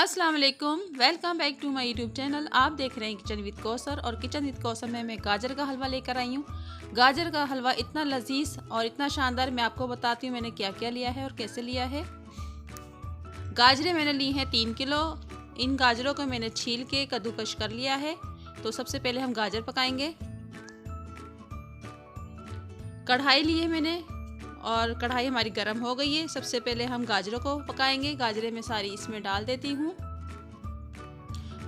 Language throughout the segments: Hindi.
अस्सलाम वालेकुम, welcome back to my YouTube channel. आप देख रहे हैं किचन विद कौसर और किचन विद कौसर में मैं गाजर का हलवा लेकर आई हूँ। गाजर का हलवा इतना लजीज और इतना शानदार, मैं आपको बताती हूँ मैंने क्या क्या लिया है और कैसे लिया है। गाजरें मैंने ली हैं 3 किलो। इन गाजरों को मैंने छील के कद्दूकश कर लिया है। तो सबसे पहले हम गाजर पकाएंगे। कढ़ाई ली है मैंने और कढ़ाई हमारी गर्म हो गई है। सबसे पहले हम गाजरों को पकाएंगे। गाजरें मैं सारी इसमें डाल देती हूँ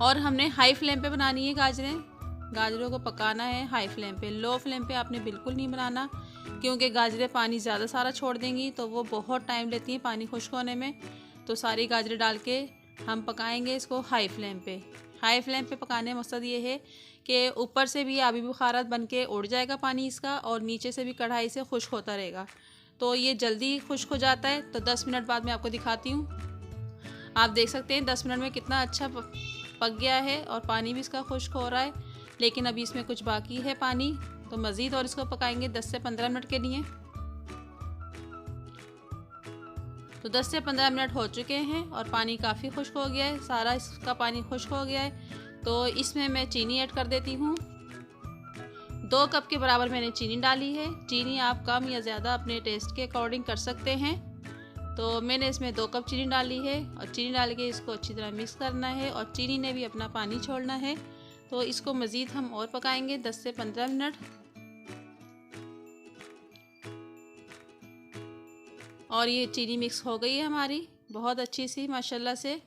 और हमने हाई फ्लेम पे बनानी है गाजरें। गाजरों को पकाना है हाई फ्लेम पे, लो फ्लेम पे आपने बिल्कुल नहीं बनाना, क्योंकि गाजरें पानी ज़्यादा सारा छोड़ देंगी तो वो बहुत टाइम लेती हैं पानी खुश्क होने में। तो सारी गाजरें डाल के हम पकाएंगे इसको हाई फ्लेम पे। हाई फ्लेम पे पकाने का मकसद ये है कि ऊपर से भी आबी बुखारात बन के उड़ जाएगा पानी इसका और नीचे से भी कढ़ाई से खुश्क होता रहेगा। तो ये जल्दी खुश्क हो जाता है। तो 10 मिनट बाद मैं आपको दिखाती हूँ। आप देख सकते हैं 10 मिनट में कितना अच्छा पक गया है और पानी भी इसका खुश्क हो रहा है, लेकिन अभी इसमें कुछ बाकी है पानी। तो मज़ीद और इसको पकाएंगे 10 से 15 मिनट के लिए। तो 10 से 15 मिनट हो चुके हैं और पानी काफ़ी खुश्क हो गया है, सारा इसका पानी खुश्क हो गया है। तो इसमें मैं चीनी ऐड कर देती हूँ। 2 कप के बराबर मैंने चीनी डाली है। चीनी आप कम या ज़्यादा अपने टेस्ट के अकॉर्डिंग कर सकते हैं। तो मैंने इसमें 2 कप चीनी डाली है और चीनी डाल के इसको अच्छी तरह मिक्स करना है और चीनी ने भी अपना पानी छोड़ना है। तो इसको मज़ीद हम और पकाएंगे 10 से 15 मिनट। और ये चीनी मिक्स हो गई है हमारी बहुत अच्छी सी माशाल्लाह से।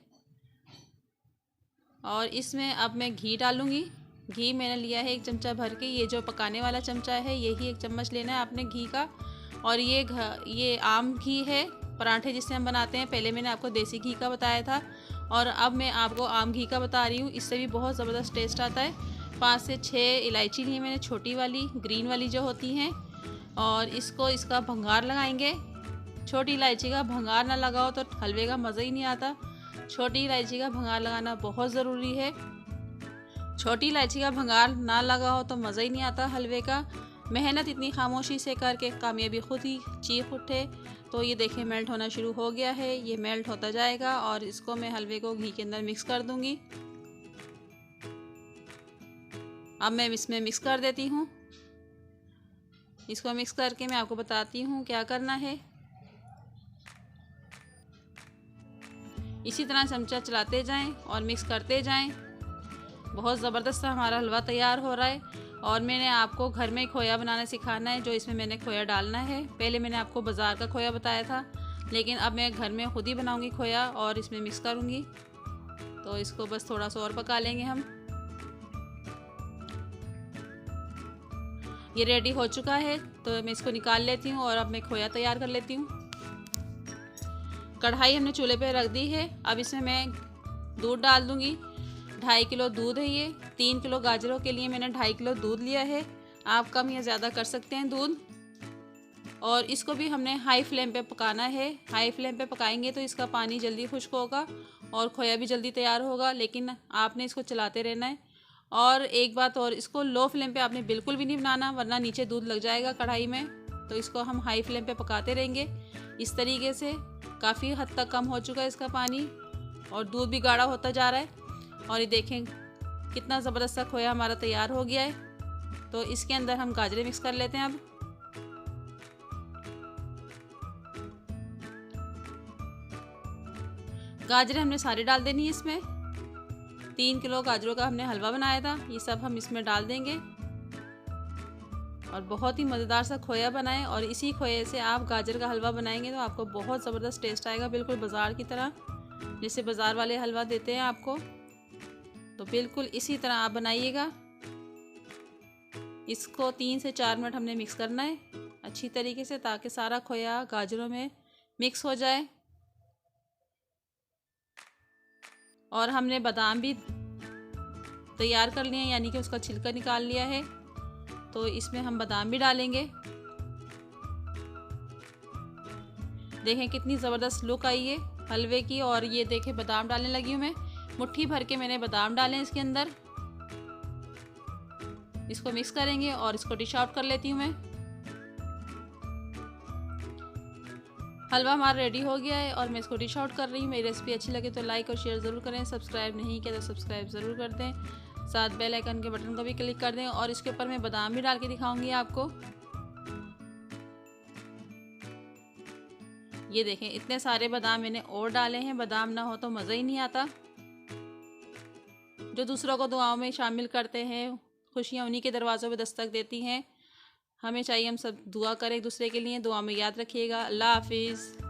और इसमें अब मैं घी डालूँगी। घी मैंने लिया है 1 चमचा भर के। ये जो पकाने वाला चमचा है यही 1 चम्मच लेना है आपने घी का। और ये आम घी है, पराठे जिससे हम बनाते हैं। पहले मैंने आपको देसी घी का बताया था और अब मैं आपको आम घी का बता रही हूँ। इससे भी बहुत ज़बरदस्त टेस्ट आता है। 5 से 6 इलायची ली है मैंने, छोटी वाली ग्रीन वाली जो होती हैं। और इसका भंगार लगाएंगे। छोटी इलायची का भंगार ना लगाओ तो हलवे का मज़ा ही नहीं आता। छोटी इलायची का भंगार लगाना बहुत ज़रूरी है। छोटी इलायची का भंगार ना लगा हो तो मज़ा ही नहीं आता हलवे का। मेहनत इतनी खामोशी से करके कामयाबी खुद ही चीख उठे। तो ये देखें मेल्ट होना शुरू हो गया है। ये मेल्ट होता जाएगा और इसको मैं हलवे को घी के अंदर मिक्स कर दूंगी। अब मैं इसमें मिक्स कर देती हूँ। इसको मिक्स करके मैं आपको बताती हूँ क्या करना है। इसी तरह चमचा चलाते जाएं और मिक्स करते जाएं। बहुत ज़बरदस्त हमारा हलवा तैयार हो रहा है। और मैंने आपको घर में खोया बनाना सिखाना है, जो इसमें मैंने खोया डालना है। पहले मैंने आपको बाज़ार का खोया बताया था, लेकिन अब मैं घर में खुद ही बनाऊंगी खोया और इसमें मिक्स करूंगी। तो इसको बस थोड़ा सा और पका लेंगे हम। ये रेडी हो चुका है तो मैं इसको निकाल लेती हूँ और अब मैं खोया तैयार कर लेती हूँ। कढ़ाई हमने चूल्हे पे रख दी है। अब इसमें मैं दूध डाल दूँगी। 2.5 किलो दूध है ये। 3 किलो गाजरों के लिए मैंने 2.5 किलो दूध लिया है। आप कम या ज़्यादा कर सकते हैं दूध। और इसको भी हमने हाई फ्लेम पे पकाना है। हाई फ्लेम पे पकाएंगे तो इसका पानी जल्दी खुश्क होगा और खोया भी जल्दी तैयार होगा, लेकिन आपने इसको चलाते रहना है। और एक बात और, इसको लो फ्लेम पे आपने बिल्कुल भी नहीं बनाना, वरना नीचे दूध लग जाएगा कढ़ाई में। तो इसको हम हाई फ्लेम पे पकाते रहेंगे इस तरीके से। काफ़ी हद तक कम हो चुका है इसका पानी और दूध भी गाढ़ा होता जा रहा है। और ये देखें कितना ज़बरदस्त सा खोया हमारा तैयार हो गया है। तो इसके अंदर हम गाजरें मिक्स कर लेते हैं। अब गाजरें हमने सारी डाल देनी है इसमें। 3 किलो गाजरों का हमने हलवा बनाया था, ये सब हम इसमें डाल देंगे और बहुत ही मज़ेदार सा खोया बनाएं। और इसी खोए से आप गाजर का हलवा बनाएंगे तो आपको बहुत ज़बरदस्त टेस्ट आएगा, बिल्कुल बाज़ार की तरह, जैसे बाज़ार वाले हलवा देते हैं आपको। तो बिल्कुल इसी तरह आप बनाइएगा। इसको 3 से 4 मिनट हमने मिक्स करना है अच्छी तरीके से, ताकि सारा खोया गाजरों में मिक्स हो जाए। और हमने बादाम भी तैयार कर लिए हैं, यानी कि उसका छिलका निकाल लिया है। तो इसमें हम बादाम भी डालेंगे। देखें कितनी ज़बरदस्त लुक आई है हलवे की। और ये देखें बादाम डालने लगी हूँ मैं। मुट्ठी भर के मैंने बादाम डाले इसके अंदर। इसको मिक्स करेंगे और इसको डिश आउट कर लेती हूँ मैं। हलवा हमारा रेडी हो गया है और मैं इसको डिश आउट कर रही हूँ। मेरी रेसिपी अच्छी लगे तो लाइक और शेयर ज़रूर करें, सब्सक्राइब नहीं किया तो सब्सक्राइब ज़रूर कर दें, साथ बेल आइकन के बटन को भी क्लिक कर दें और इसके ऊपर मैं बादाम भी डाल के दिखाऊंगी आपको। ये देखें इतने सारे बादाम मैंने और डाले हैं, बादाम ना हो तो मज़ा ही नहीं आता। जो दूसरों को दुआओं में शामिल करते हैं, खुशियाँ उन्हीं के दरवाज़ों पे दस्तक देती हैं। हमें चाहिए हम सब दुआ करें एक दूसरे के लिए। दुआ में याद रखिएगा। अल्लाह हाफिज़।